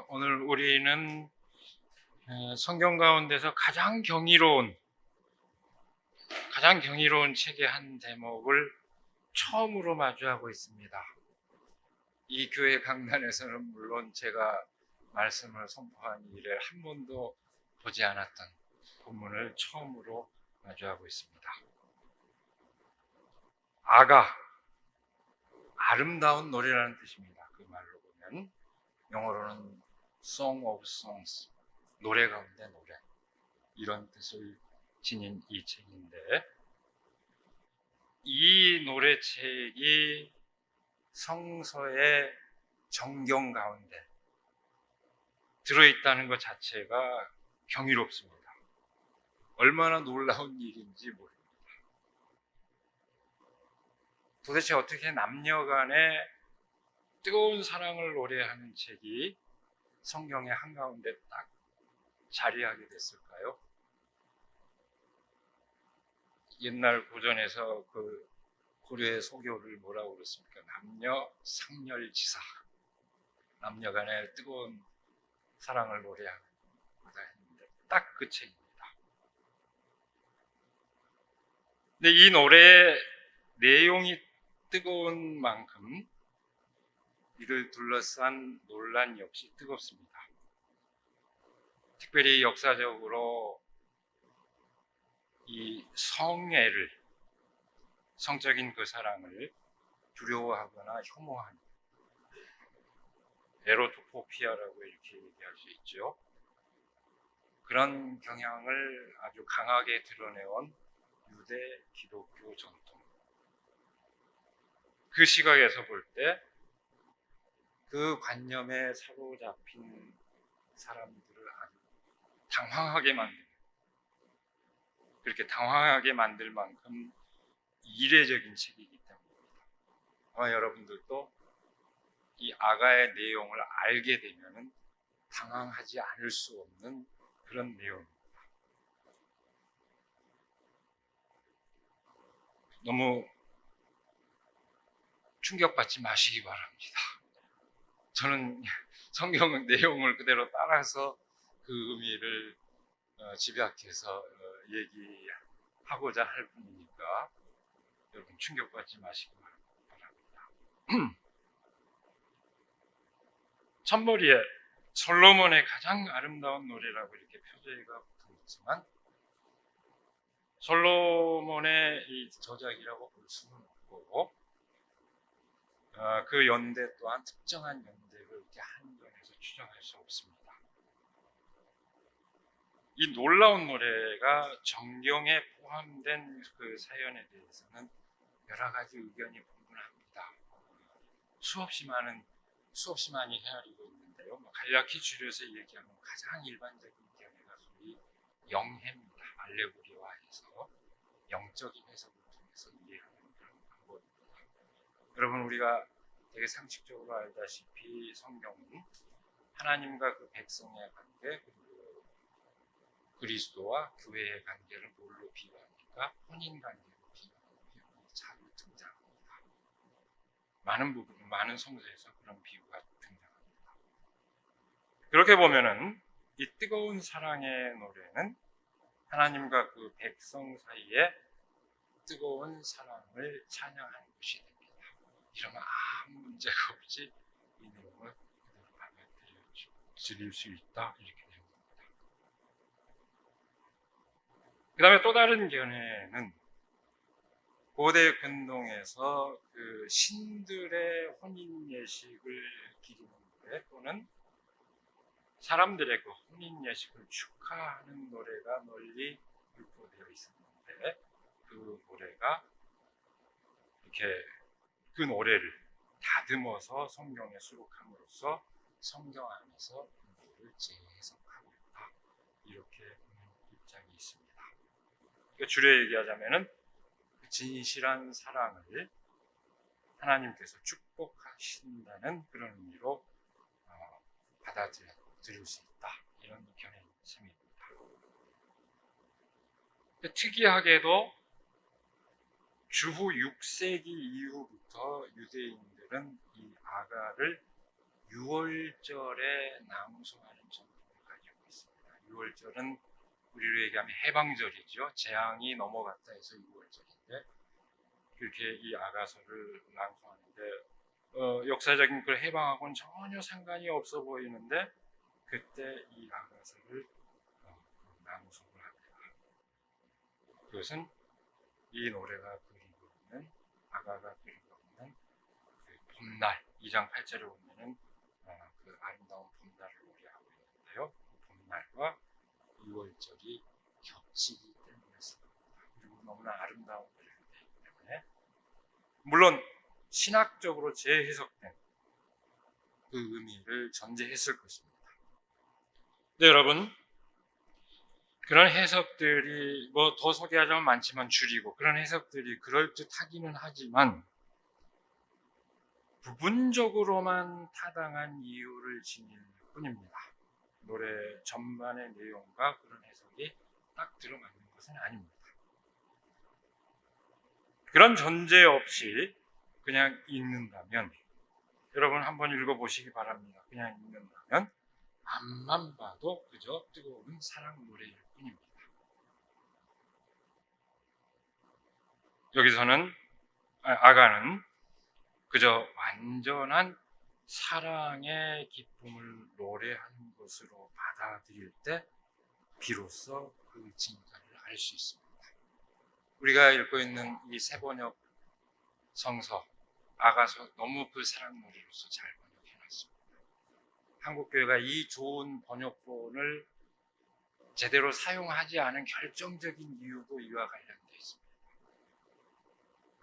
오늘 우리는 성경 가운데서 가장 경이로운 책의 한 대목을 처음으로 마주하고 있습니다. 이 교회 강단에서는 물론 제가 말씀을 선포한 이래 한 번도 보지 않았던 본문을 처음으로 마주하고 있습니다. 아가, 아름다운 노래라는 뜻입니다. 그 말로 보면 영어로는 Song of Songs, 노래 가운데 노래, 이런 뜻을 지닌 이 책인데, 이 노래책이 성서의 정경 가운데 들어있다는 것 자체가 경이롭습니다. 얼마나 놀라운 일인지 모릅니다. 도대체 어떻게 남녀 간의 뜨거운 사랑을 노래하는 책이 성경의 한가운데 딱 자리하게 됐을까요? 옛날 고전에서 그 고려의 소교를 뭐라고 그랬습니까? 남녀 상렬지사, 남녀 간의 뜨거운 사랑을 노래하는 거다 했는데 딱 그 책입니다. 근데 이 노래의 내용이 뜨거운 만큼 이를 둘러싼 논란 역시 뜨겁습니다. 특별히 역사적으로 이 성적인 그 사랑을 두려워하거나 혐오하는 에로토포피아라고 이렇게 얘기할 수 있죠. 그런 경향을 아주 강하게 드러내온 유대 기독교 전통. 그 시각에서 볼 때 그 관념에 사로잡힌 사람들을 아주 그렇게 당황하게 만들 만큼 이례적인 책이기 때문입니다. 아마 여러분들도 이 아가의 내용을 알게 되면 당황하지 않을 수 없는 그런 내용입니다. 너무 충격받지 마시기 바랍니다. 저는 성경 내용을 그대로 따라서 그 의미를 집약해서 얘기하고자 할 뿐이니까 여러분 충격받지 마시기 바랍니다. 첫머리에 솔로몬의 가장 아름다운 노래라고 이렇게 표제가 붙어 있지만 솔로몬의 이 저작이라고 볼 수는 없고 그 연대 또한 특정한 연대를 이렇게 한정해서 추정할 수 없습니다. 이 놀라운 노래가 정경에 포함된 그 사연에 대해서는 여러 가지 의견이 분분합니다. 수없이 많이 헤아리고 있는데요. 간략히 줄여서 얘기하면 가장 일반적인 견해가 소위 영해입니다. 알레고리화해서 영적인 해석을 통해서 이해하는 그런 방법입니다. 여러분, 우리가 되게 상식적으로 알다시피 성경은 하나님과 그 백성의 관계, 그리고 그리스도와 교회의 관계를 뭘로 비유합니까? 혼인 관계로 비유하는 자주 등장합니다. 많은 성서에서 그런 비유가 등장합니다. 그렇게 보면은 이 뜨거운 사랑의 노래는 하나님과 그 백성 사이에 뜨거운 사랑을 찬양하는 것이 됩니다. 이러면 아무 문제가 없이 이 내용을 그대로 받아들일 수 있다, 이렇게 됩니다. 그 다음에 또 다른 견해는 고대 근동에서 그 신들의 혼인 예식을 기리는 노래 또는 사람들의 그 혼인 예식을 축하하는 노래가 널리 유포되어 있었는데 그 노래가 이렇게 그 노래를 다듬어서 성경에 수록함으로써 성경 안에서 공부를 재해석하고 있다, 이렇게 보는 입장이 있습니다. 그러니까 줄여 얘기하자면은 진실한 사랑을 하나님께서 축복하신다는 그런 의미로 받아들일 수 있다, 이런 견해인 셈입니다. 특이하게도 주후 6세기 이후부터 유대인들은 이 아가를 유월절에 낭송하는 전통을 가지고 있습니다. 유월절은 우리로 얘기하면 해방절이죠. 재앙이 넘어갔다 해서 유월절인데 그렇게 이 아가서를 낭송하는데 역사적인 그 해방하고는 전혀 상관이 없어 보이는데 그때 이 아가서를 낭송을 합니다. 그것은 이 노래가 그리고 있는 아가가 그리고 있는 그 봄날 2장 8절에 보면은 그 아름다운 봄날을 노래하고 있는데요. 그 봄날과 6월절이 겹치기 때문이었습니다. 그리고 너무나 아름다운 노래가 되기 때문에 물론 신학적으로 재해석된 그 의미를 전제했을 것입니다. 네, 여러분 그런 해석들이 뭐 더 소개하자면 많지만 줄이고 그런 해석들이 그럴듯하기는 하지만 부분적으로만 타당한 이유를 지닐 뿐입니다. 노래 전반의 내용과 그런 해석이 딱 들어맞는 것은 아닙니다. 그런 전제 없이 그냥 읽는다면 여러분 한번 읽어보시기 바랍니다. 그냥 읽는다면 앞만 봐도 그저 뜨거운 사랑 노래일 뿐입니다. 여기서는 아가는 그저 완전한 사랑의 기쁨을 노래하는 것으로 받아들일 때 비로소 그 진가를 알 수 있습니다. 우리가 읽고 있는 이 세번역 성서 아가서 너무 그 사랑 노래로서 잘 번역해놨습니다. 한국교회가 이 좋은 번역본을 제대로 사용하지 않은 결정적인 이유도 이와 관련되어 있습니다.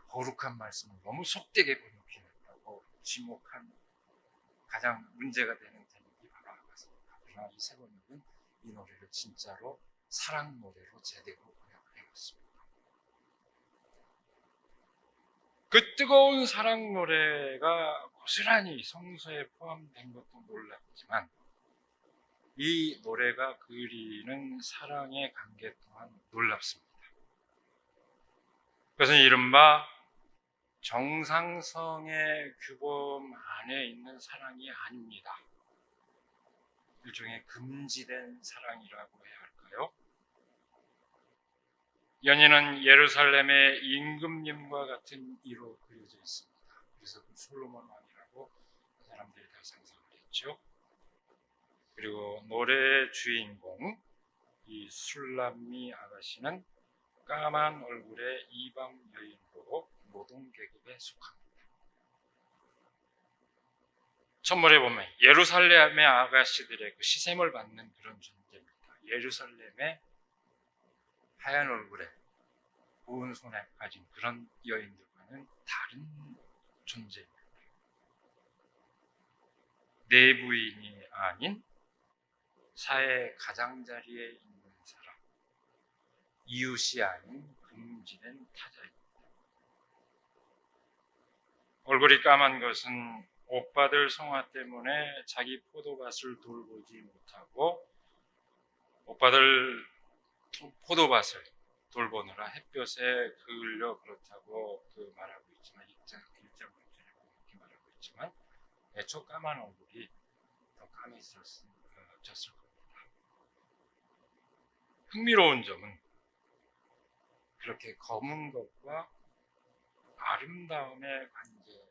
거룩한 말씀을 너무 속되게 번역해놨다고 지목한 가장 문제가 되는 대목이 바로 아가서입니다. 그러나 이 세번역은 이 노래를 진짜로 사랑 노래로 제대로 번역을 해왔습니다. 그 뜨거운 사랑 노래가 고스란히 성서에 포함된 것도 놀랍지만 이 노래가 그리는 사랑의 관계 또한 놀랍습니다. 그것은 이른바 정상성의 규범 안에 있는 사랑이 아닙니다. 일종의 금지된 사랑이라고 해야 할까요? 연인은 예루살렘의 임금님과 같은 이로 그려져 있습니다. 그래서 그 솔로몬 왕이라고 사람들이 다 상상을 했죠. 그리고 노래의 주인공 이 술람미 아가씨는 까만 얼굴의 이방 여인으로 노동 계급에 속합니다. 첫머리에 보면 예루살렘의 아가씨들의 그 시샘을 받는 그런 존재입니다. 예루살렘의 하얀 얼굴에 고운 손에 가진 그런 여인들과는 다른 존재입니다. 내부인이 아닌 사회 가장자리에 있는 사람, 이웃이 아닌 금지된 타자입니다. 얼굴이 까만 것은 오빠들 성화 때문에 자기 포도밭을 돌보지 못하고 오빠들 포도밭을 돌보느라 햇볕에 그을려 그렇다고 말하고 있지만 일장 그렇게 말하고 있지만 애초 까만 얼굴이 더 까매졌을 겁니다. 흥미로운 점은 그렇게 검은 것과 아름다움의 관계.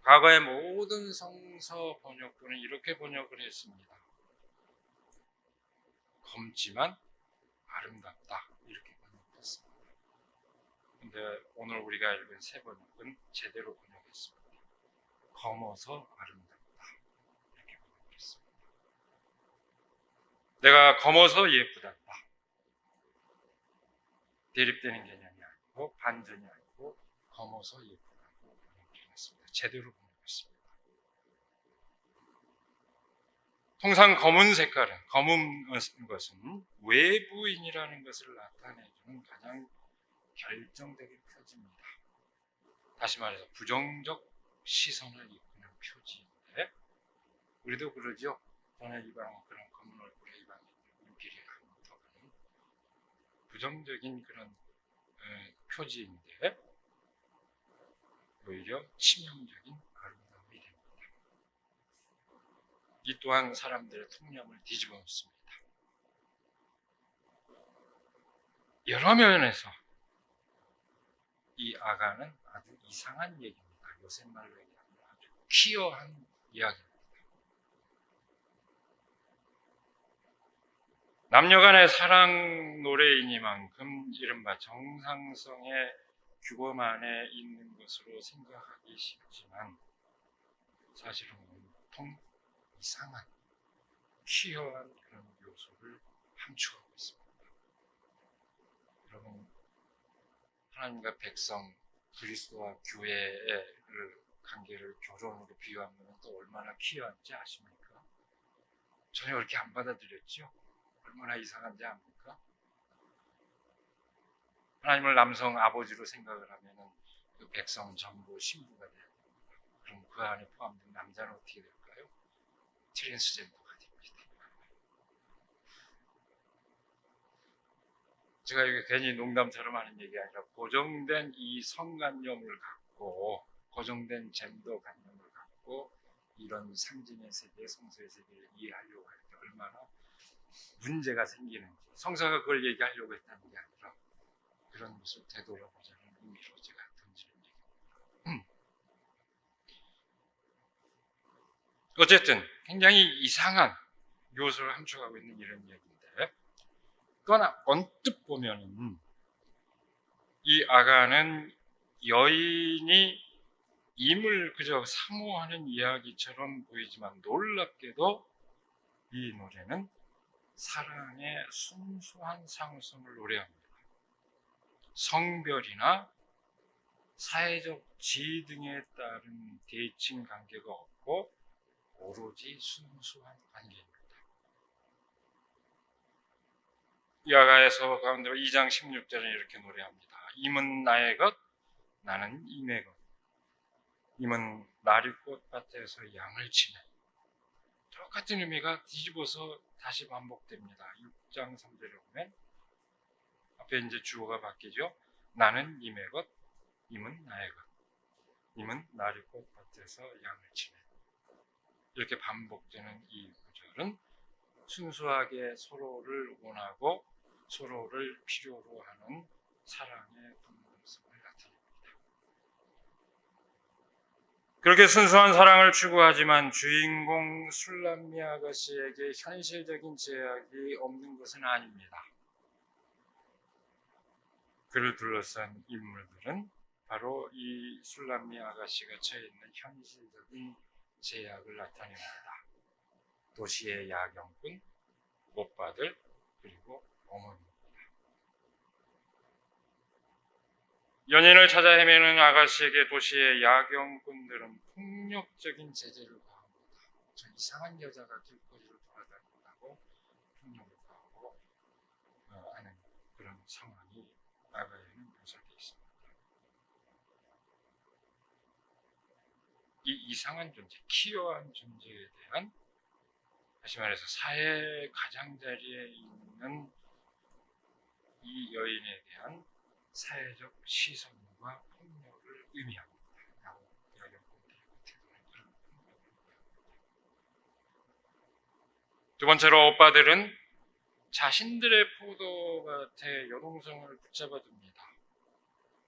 과거의 모든 성서 번역본은 이렇게 번역을 했습니다. 검지만 아름답다 이렇게 번역했습니다. 근데 오늘 우리가 읽은 세 번역은 제대로 번역했습니다. 검어서 아름답다 이렇게 번역했습니다. 내가 검어서 예쁘다. 대립되는 개념이 아니고 반전이 아니고 검어서 예쁘다고 번역했습니다. 제대로 번역했습니다. 통상 검은 색깔은 검은 것은 외부인이라는 것을 나타내주는 가장 결정적인 표지입니다. 다시 말해서 부정적 시선을 이끄는 표지인데 우리도 그러죠. 저는 이방 그런 검은 얼굴의 이방인 눈길이 한부터 가는 부정적인 그런 표지인데 오히려 치명적인 아름다움이 됩니다. 이 또한 사람들의 통념을 뒤집어 놓습니다. 여러 면에서 이 아가는 아주 이상한 얘기입니다. 요새 말로 얘기하면 아주 퀴어한 이야기입니다. 남녀간의 사랑 노래이니만큼 이른바 정상성의 규범 안에 있는 것으로 생각하기 쉽지만 사실은 온통 이상한 퀴어한 그런 요소를 함축하고 있습니다. 여러분, 하나님과 백성, 그리스도와 교회의 관계를 결혼으로 비유하면 또 얼마나 퀴어한지 아십니까? 전혀 그렇게 안 받아들였죠? 얼마나 이상한지 압니까? 하나님을 남성 아버지로 생각을 하면 그 백성은 전부 신부가 돼야 됩니다. 그럼 그 안에 포함된 남자는 어떻게 될까요? 트랜스젠더가 됩니다. 제가 이게 괜히 농담처럼 하는 얘기 아니라 고정된 이 성관념을 갖고 고정된 젠더 관념을 갖고 이런 상징의 세계, 성서의 세계를 이해하려고 할 때 얼마나 문제가 생기는지, 성서가 그걸 얘기하려고 했다는 게 아니라 그런 것을 되돌아보자는 의미로 제가 던지는 얘기입니다. 어쨌든 굉장히 이상한 요소를 함축하고 있는 이런 얘기인데, 그러나 언뜻 보면은 이 아가는 여인이 임을 그저 사모하는 이야기처럼 보이지만 놀랍게도 이 노래는 사랑의 순수한 상승을 노래합니다. 성별이나 사회적 지위 등에 따른 대칭 관계가 없고 오로지 순수한 관계입니다. 이 아가에서 가운데 2장 16절에 이렇게 노래합니다. 임은 나의 것, 나는 임의 것. 임은 나리꽃밭에서 양을 치네. 똑같은 의미가 뒤집어서 다시 반복됩니다. 6장 3절에 보면 앞에 이제 주어가 바뀌죠. 나는 임의 것, 임은 나의 것. 임은 나리꽃밭에서 양을 치네. 이렇게 반복되는 이 구절은 순수하게 서로를 원하고 서로를 필요로 하는 사랑의 분명성을 나타냅니다. 그렇게 순수한 사랑을 추구하지만 주인공 술람미 아가씨에게 현실적인 제약이 없는 것은 아닙니다. 그를 둘러싼 인물들은 바로 이 술람미 아가씨가 처해 있는 현실적인 제약을 나타냅니다. 도시의 야경꾼, 오빠들, 그리고 어머니입니다. 연인을 찾아 헤매는 아가씨에게 도시의 야경꾼들은 폭력적인 제재를 가합니다. 저 이상한 여자가 길거리를 돌아다닌다고 폭력을 가하고 하는 그런 상황이 아가에는 묘사되어 있습니다. 이 이상한 존재, 키워한 존재에 대한, 다시 말해서 사회 가장자리에 있는 이 여인에 대한 사회적 시선과 폭력을 의미합니다. 두 번째로 오빠들은 자신들의 포도밭에 여동생을 붙잡아 둡니다.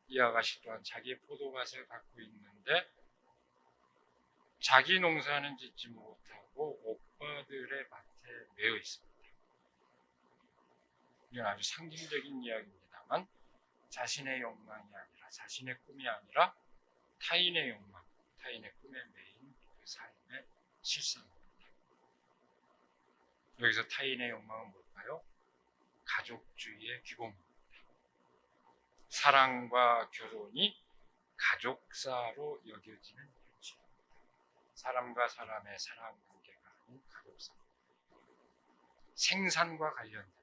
이 아가씨 또한 자기의 포도밭을 갖고 있는데 자기 농사는 짓지 못하고 오빠들의 밭에 매여 있습니다. 이건 아주 상징적인 이야기입니다만 자신의 욕망이 아니라, 자신의 꿈이 아니라 타인의 욕망, 타인의 꿈에 매인 그 삶의 실상입니다. 여기서 타인의 욕망은 뭘까요? 가족주의의 규범입니다. 사랑과 결혼이 가족사로 여겨지는 현실입니다. 사람과 사람의 사랑 관계가 아닌 가족사. 생산과 관련된,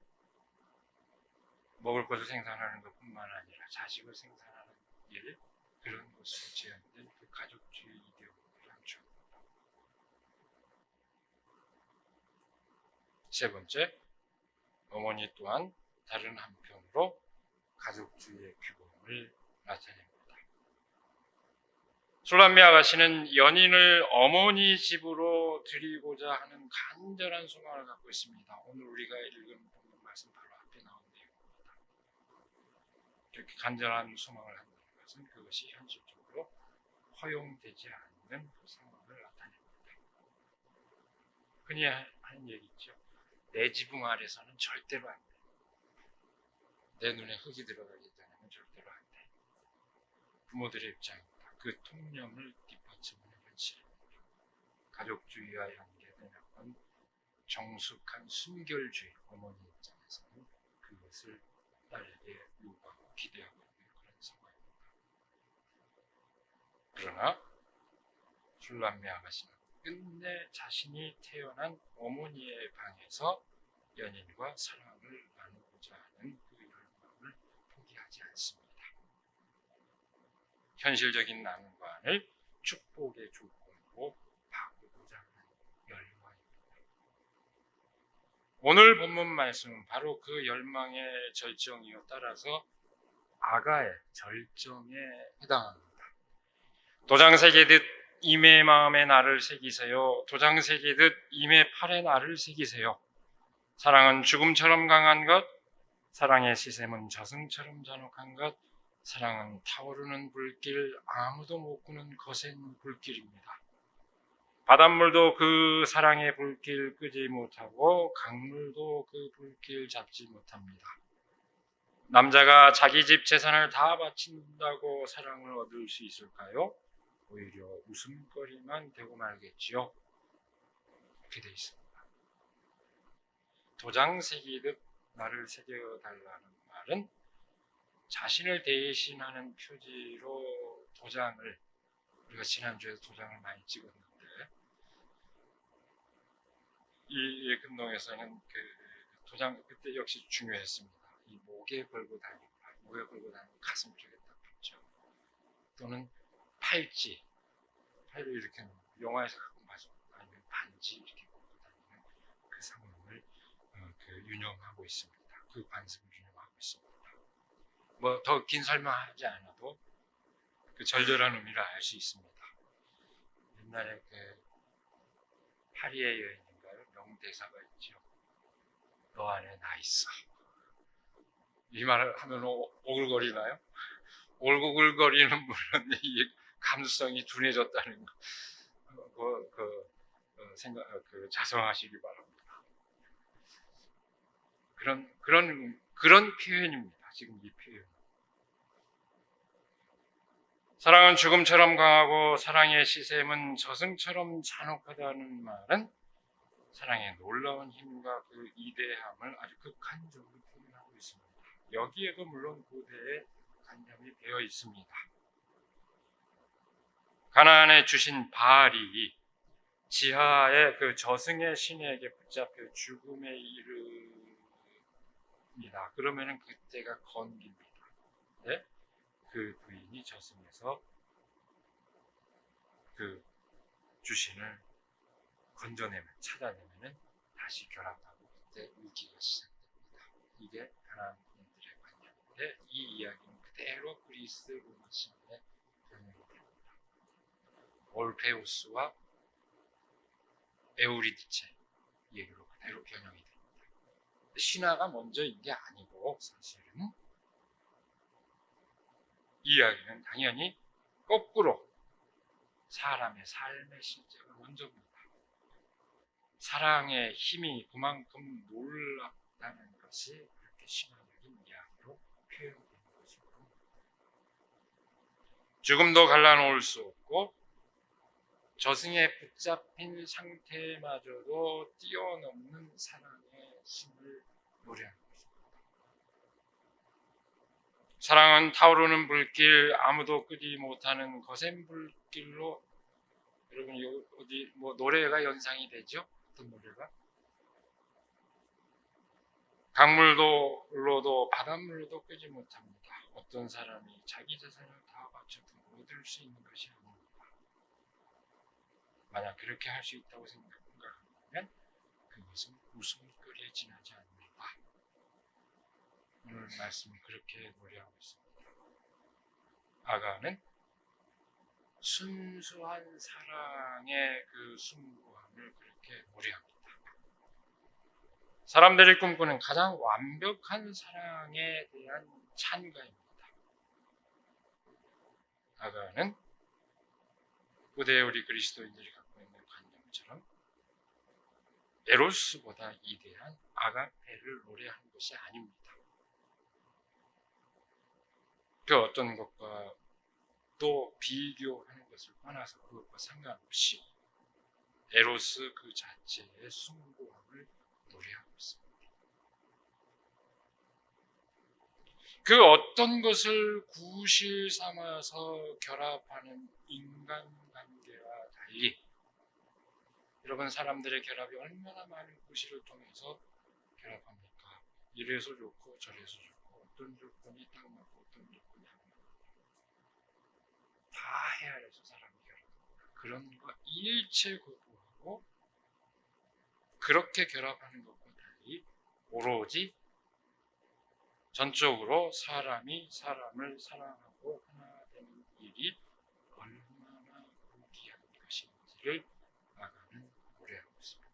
먹을 것을 생산하는 것뿐만 아니라 자식을 생산하는 일, 그런 것으로 제한된 그 가족주의 이데올로기를 함축합니다. 세 번째, 어머니 또한 다른 한편으로 가족주의의 규범을 나타냅니다. 술람미 아가씨는 연인을 어머니 집으로 드리고자 하는 간절한 소망을 갖고 있습니다. 오늘 우리가 읽은 본문 말씀 바로 앞에 나온 내용입니다. 이렇게 간절한 소망을 한다는 것은 그것이 현실적으로 허용되지 않는 그 상황을 나타냅니다. 흔히 하는 얘기 있죠. 내 지붕 아래서는 절대로 안 돼. 내 눈에 흙이 들어가기 때문에 절대로 안 돼. 부모들의 입장입니다. 그 통념을 뒷받침하는 현실입니다. 가족주의와 연계되는 정숙한 순결주의, 어머니 입장에서는 그것을 딸에게 요구하고 기대하고 있는 그런 상황입니다. 그러나 술람미 아가씨는 끝내 자신이 태어난 어머니의 방에서 연인과 사랑을 나누고자 하는 그 열망을 포기하지 않습니다. 현실적인 난관을 축복의 조건으로 바꾸고자 하는 열망입니다. 오늘 본문 말씀은 바로 그 열망의 절정이요, 따라서 아가의 절정에 해당합니다. 도장 새기듯 임의 마음에 나를 새기세요. 도장 새기듯 임의 팔에 나를 새기세요. 사랑은 죽음처럼 강한 것, 사랑의 시샘은 저승처럼 잔혹한 것, 사랑은 타오르는 불길, 아무도 못 끄는 거센 불길입니다. 바닷물도 그 사랑의 불길 끄지 못하고 강물도 그 불길 잡지 못합니다. 남자가 자기 집 재산을 다 바친다고 사랑을 얻을 수 있을까요? 오히려 웃음거리만 되고 말겠지요. 그렇게 돼 있습니다. 도장 새기듯 나를 새겨달라는 말은 자신을 대신하는 표지로 도장을, 우리가 지난주에 도장을 많이 찍었는데 이 예금동에서는 그 도장 그때 역시 중요했습니다. 이 목에 걸고 다닙니다. 목에 걸고 다니면 가슴 쪽에 딱 붙죠. 또는 팔찌, 팔을 이렇게 영화에서 가끔 봐서 아니면 반지 이렇게 걸고 다니는 그 상황을 유념하고 있습니다. 그 관습을 유념하고 있습니다. 뭐 더 긴 설명하지 않아도 그 절절한 의미를 알 수 있습니다. 옛날에 그 파리의 여인인가요? 명대사가 있죠. 너 안에 나 있어. 이 말을 하면 오글거리나요? 오글거리는 분은 이 감수성이 둔해졌다는 거, 자성하시기 바랍니다. 그런 표현입니다. 지금 이 표현. 사랑은 죽음처럼 강하고 사랑의 시샘은 저승처럼 잔혹하다는 말은 사랑의 놀라운 힘과 그 이대함을 아주 극한적으로 표현하고 있습니다. 여기에도 물론 고대의 관념이 되어 있습니다. 가나안에 주신 바알이 지하의 그 저승의 신에게 붙잡혀 죽음에 이릅니다. 그러면은 그때가 건깁니다. 네? 그 부인이 저승에서 그 주신을 찾아내면은 다시 결합하고 그때 우기가 시작됩니다. 이게 가나안인들의 관념인데 이 이야기는 그대로 그리스 로마 신화에 변형이 됩니다. 올페우스와 에우리디체 얘기로 그대로 변형이 됩니다. 신화가 먼저인 게 아니고 사실은 이 이야기는 당연히 거꾸로 사람의 삶의 실제가 먼저입니다. 사랑의 힘이 그만큼 놀랍다는 것이 그렇게 신화적인 이야기로 표현되는 것이고, 죽음도 갈라놓을 수 없고 저승에 붙잡힌 상태마저도 뛰어넘는 사랑의 힘을 노래하는 것입니다. 사랑은 타오르는 불길, 아무도 끄지 못하는 거센 불길로, 여러분 어디 뭐 노래가 연상이 되죠? 어떤 노래가? 강물로도 바닷물로도 끄지 못합니다. 어떤 사람이 자기 재산을 다 바쳐도 얻을 수 있는 것이 아닙니다. 만약 그렇게 할 수 있다고 생각하면 그것은 웃음거리에 지나지 않는다. 오늘 말씀은 그렇게 노래하고 있습니다. 아가는 순수한 사랑의 그 숭고함을 그렇게 노래합니다. 사람들이 꿈꾸는 가장 완벽한 사랑에 대한 찬가입니다. 아가는 고대 우리 그리스도인들이 갖고 있는 관념처럼 에로스보다 이대한 아가페를 노래하는 것이 아닙니다. 그 어떤 것과 또 비교하는 것을 떠나서 그것과 상관없이 에로스 그 자체의 숭고함을 노래하고 있습니다. 그 어떤 것을 구실 삼아서 결합하는 인간관계와 달리 여러분, 사람들의 결합이 얼마나 많은 구실을 통해서 결합합니까? 이래서 좋고 저래서 좋고 어떤 조건이 딱 맞고 어떤 조건이 안 맞고 다 헤아려서 사람이 결합합니다. 그런 거 일체 거부하고 그렇게 결합하는 것과 달리 오로지 전적으로 사람이 사람을 사랑하고 하나 되는 일이 얼마나 무기한 것인지를 아가는 노래하고 있습니다.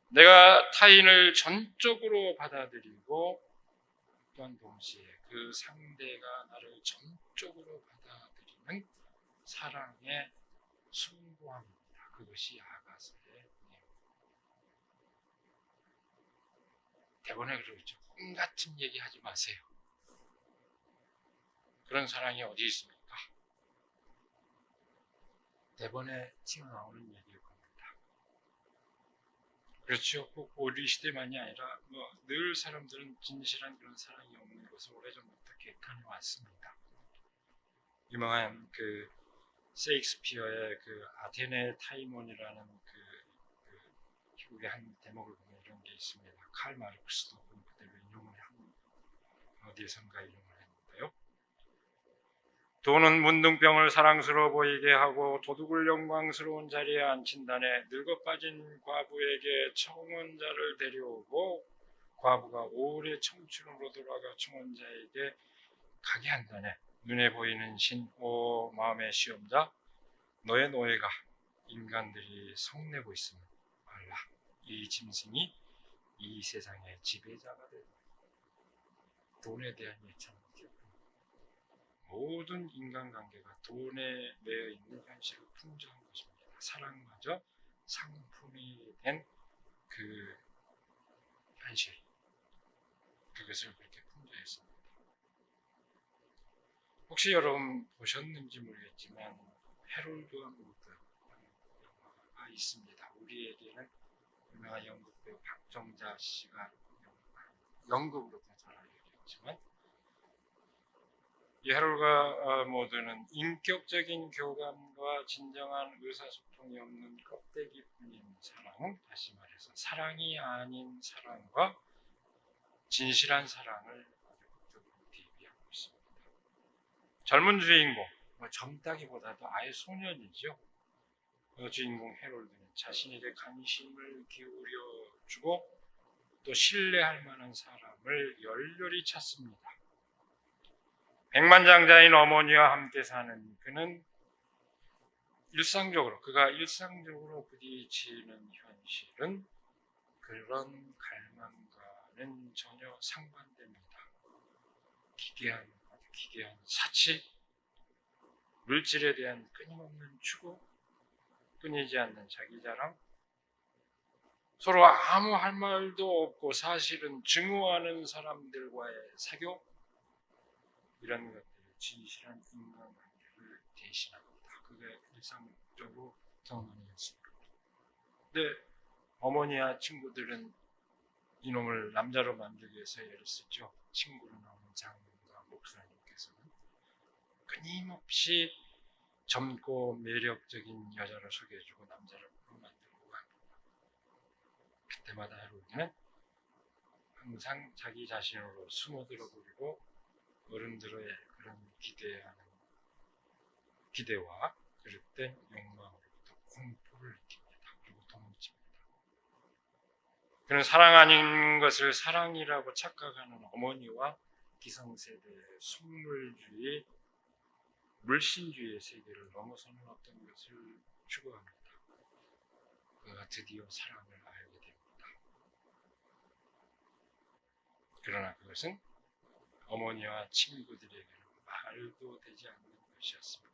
내가 타인을 전적으로 받아들이고 또한 동시에 그 상대가 나를 전적으로 받아들이는 사랑의 숭고함입니다. 그것이 아가서의 내용입니다. 대본에 그러죠. 꿈 같은 얘기 하지 마세요. 그런 사랑이 어디 있습니까? 대본에 튀어나오는 얘기일 겁니다. 그렇죠. 꼭 우리 시대만이 아니라 늘 사람들은 진실한 그런 사랑이 없는 것을 오래전부터 개탄해 왔습니다. 유명한 그 세익스피어의 그 아테네 타이몬이라는 그 희곡의 한 대목을 보면 이런 게 있습니다. 칼 마르크스도 그대로 인용을 한 어디에선가 인용을 했는데요. 돈은 문둥병을 사랑스러워 보이게 하고 도둑을 영광스러운 자리에 앉힌다네. 늙어 빠진 과부에게 청혼자를 데려오고 과부가 오래 청춘으로 돌아가 청혼자에게 가게 한다네. 눈에 보이는 신, 오 마음의 시험자, 너의 노예가 인간들이 성내고 있으면 알라. 이 짐승이 이 세상의 지배자가 되고 돈에 대한 예찬이죠. 모든 인간관계가 돈에 매여 있는 현실을 풍자한 것입니다. 사랑마저 상품이 된 그 현실, 그것을 그렇게 풍자했습니다. 혹시 여러분 보셨는지 모르겠지만 해롤드와 무드 영화가 있습니다. 우리에게는 유명한 연극 배우 박정자 씨가 연극으로 더 잘 알려졌지만 이 해롤과 모드는 인격적인 교감과 진정한 의사소통이 없는 껍데기뿐인 사랑, 다시 말해서 사랑이 아닌 사랑과 진실한 사랑을 극적으로 대비하고 있습니다. 젊은 주인공, 젊다기보다도 아예 소년이죠. 주인공 해롤드는 자신에게 관심을 기울여주고 또 신뢰할 만한 사람을 열렬히 찾습니다. 백만장자인 어머니와 함께 사는 그는 그가 일상적으로 부딪히는 현실은 그런 갈망과는 전혀 상반됩니다. 기괴한 사치, 물질에 대한 끊임없는 추구, 끊이지 않는 자기 자랑, 서로 아무 할 말도 없고 사실은 증오하는 사람들과의 사교, 이런 것들이 진실한 인간관계를 대신합니다. 그게 일상적으로 경험하는 현실입니다. 근데 어머니와 친구들은 이놈을 남자로 만들기 위해서 애를 쓰죠. 친구로 나오는 장군과 목사님께서는 끊임없이 젊고 매력적인 여자를 소개해주고 남자를 만들고 갑니다. 그때마다 해롤드는 항상 자기 자신으로 숨어들어 버리고 어른들의 그런 기대와 그릇된 욕망으로부터 공포를 느낍니다. 그리고 도망칩니다. 그는 사랑 아닌 것을 사랑이라고 착각하는 어머니와 기성세대의 속물주의 물신주의의 세계를 넘어서는 어떤 것을 추구합니다. 그가 드디어 사랑을 알게 됩니다. 그러나 그것은 어머니와 친구들에게는 말도 되지 않는 것이었습니다.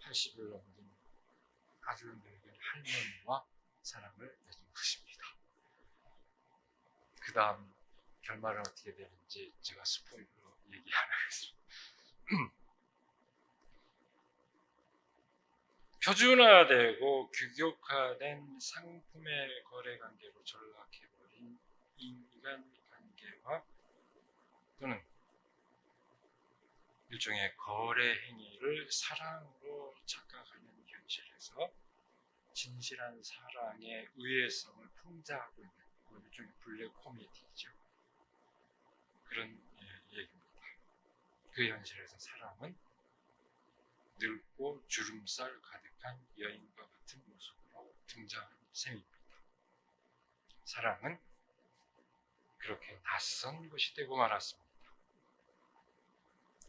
80을 넘긴 아주 늙은 할머니와 사랑을 맺은 것입니다. 그 다음 결말은 어떻게 되는지 제가 스포일러 얘기 안 하겠습니다. 표준화되고 규격화된 상품의 거래 관계로 전락해버린 인간 관계와 또는 일종의 거래 행위를 사랑으로 착각하는 현실에서 진실한 사랑의 의외성을 풍자하고 있는 일종의 블랙 코미디죠. 그런 얘기입니다. 그 현실에서 사랑은 늙고 주름살 가득한 여인과 같은 모습으로 등장하는 셈입니다. 사랑은 그렇게 낯선 것이 되고 말았습니다.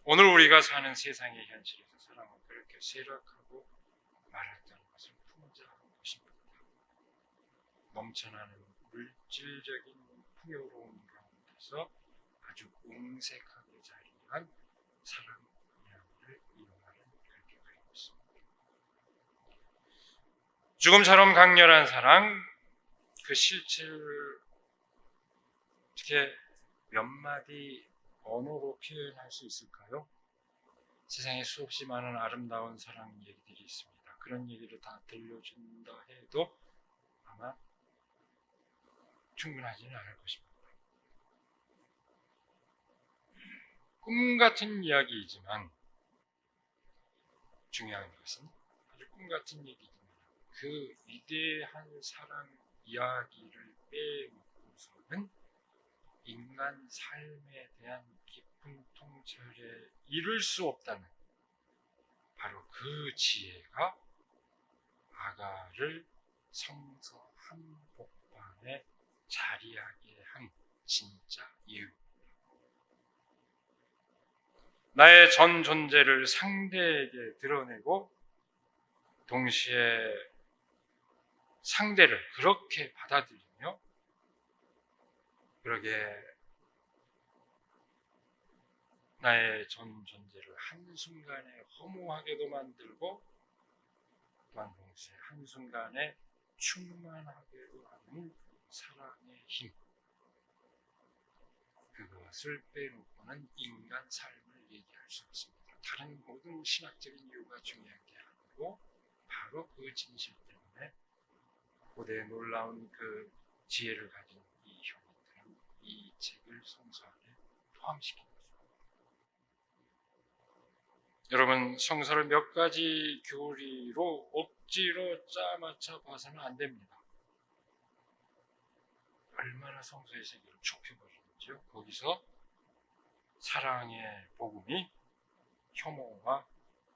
오늘 우리가 사는 세상의 현실에서 사랑은 그렇게 쇠락하고 말았다는 것을 풍자한 것입니다. 넘쳐나는 물질적인 풍요로움 가운데서 아주 옹색하게 자리한 사랑 이야기를 이용하는 그렇게 그리고 있습니다. 죽음처럼 강렬한 사랑, 그 실체를 어떻게 몇 마디 언어로 표현할 수 있을까요? 세상에 수없이 많은 아름다운 사랑 얘기들이 있습니다. 그런 얘기를 다 들려준다 해도 아마 충분하지는 않을 것입니다. 꿈 같은 이야기이지만 중요한 것은 아주 꿈 같은 얘기지만 그 위대한 사랑 이야기를 빼놓고서는 인간 삶에 대한 깊은 통찰에 이를 수 없다는 바로 그 지혜가 아가를 성서 한복판에 자리하게 한 진짜 이유. 나의 전 존재를 상대에게 드러내고 동시에 상대를 그렇게 받아들이며 그러게 나의 전 존재를 한순간에 허무하게도 만들고 또한 동시에 한순간에 충만하게도 하는 사랑의 힘, 그것을 빼놓고는 인간 삶을 얘기할 수 없습니다. 다른 모든 신학적인 이유가 중요한 게 아니고 바로 그 진실 때문에 고대의 놀라운 그 지혜를 가진 이 형님들은 이 책을 성서 안에 포함시킨 것입니다. 여러분, 성서를 몇 가지 교리로 억지로 짜맞춰 봐서는 안 됩니다. 얼마나 성서의 세계를 좁혀버리는지요. 거기서 사랑의 복음이 혐오와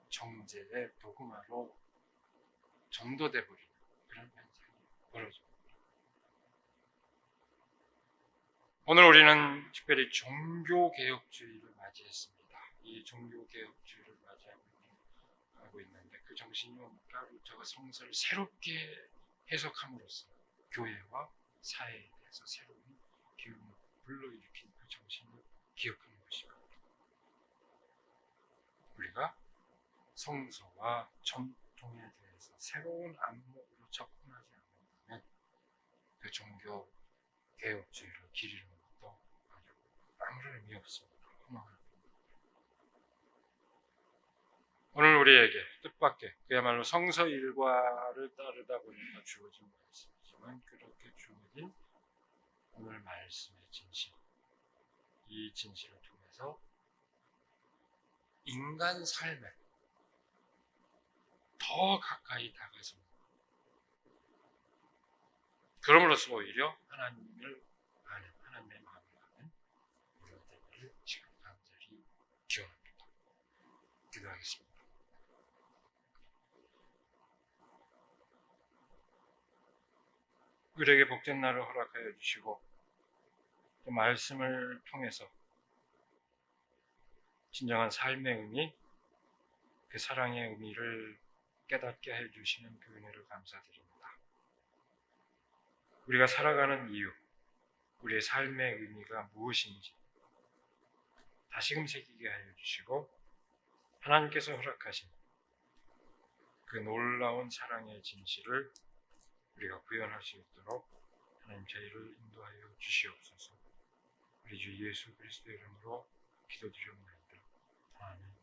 정죄의 도구마로 전도돼 버리는 그런 현상이 벌어집니다. 오늘 우리는 특별히 종교개혁주의를 맞이했습니다. 이 종교개혁주의를 맞이하고 있는데 그 정신이 뭡니까? 루터가 성서를 새롭게 해석함으로써 교회와 사회에 대해서 새로운 기운을 불러일으킨 그 정신을 기억하는 것입니다. 우리가 성서와 전통에 대해서 새로운 안목으로 접근하지 않는다면 그 종교 개혁주의를 기리는 것도 아주 아무런 의미 없습니다. 오늘 우리에게 뜻밖의 그야말로 성서 일과를 따르다 보니까 주어진 말씀이지만 그렇게 주어진 오늘 말씀의 진실, 이 진실을 통해서 인간 삶에 더 가까이 다가섭니다. 그럼으로써 오히려 하나님을 아는, 하나님의 마음을 아는 우리가 되기를 지금 간절히 기원합니다. 기도하겠습니다. 우리에게 복된 날을 허락하여 주시고 또 말씀을 통해서 진정한 삶의 의미, 그 사랑의 의미를 깨닫게 해주시는 그 은혜를 감사드립니다. 우리가 살아가는 이유, 우리의 삶의 의미가 무엇인지 다시금 새기게 하여 주시고, 하나님께서 허락하신 그 놀라운 사랑의 진실을 우리가 구현할 수 있도록 하나님 저희를 인도하여 주시옵소서. 우리 주 예수 그리스도의 이름으로 기도드리옵나이다. 아멘.